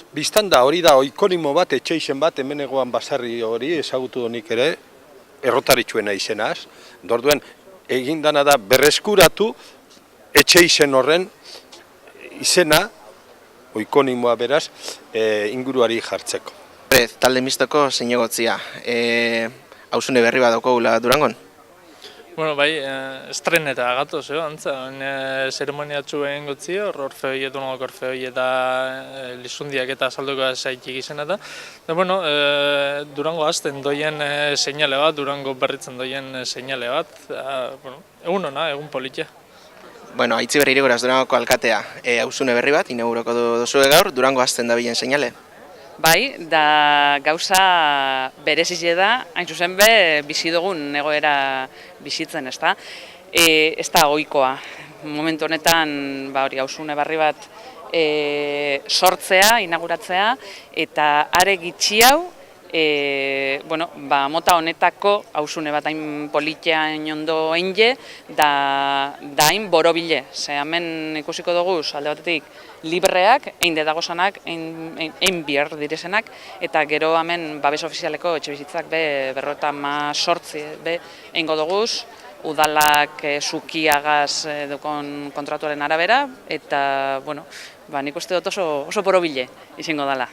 Biztan da, hori da, oikonimo bat, etxeixen bat, hemen egoan basarri hori, ezagutu honik ere, errotaritxuena izenaz. Orduen egin dana da berreskuratu etxeixen horren izena, oikonimoa beraz, inguruari jartzeko. Talde mistoko zinegotzia, hausune berri bat daukagula Durangon? Bueno, bai, estreneta gatoz, antza, zeremoniatxu egin gotzi, orfeoi eta lizundiak eta salduko zaitik izena da. Bueno, Durango azten doien seinale bat, Durango berritzen doien seinale bat, egun ona, egun politia. Bueno, Aitziber Irigoras Durangoko alkatea, hausune berri bat, inaugurako duzue gaur, Durango azten da bilen seinale? Bai, da gauza berezize da, hain zuzen be, bizi dugun egoera bizitzen, ezta? Ez da ohikoa. Momentu honetan, hori hausune berri bat sortzea, inauguratzea, eta are gitxi hau, mota honetako hausune bat hain politiain ondo enge, da hain borobile. Ze hemen ikusiko dugu, alde batetik, libreak, ein dedagozanak, ein bihar direzenak, eta gero hemen babes ofizialeko etxebizitzak sortzi eingo duguz, udalak sukiagaz dukon kontratuaren arabera, eta, nik uste dut oso borobile izango dela.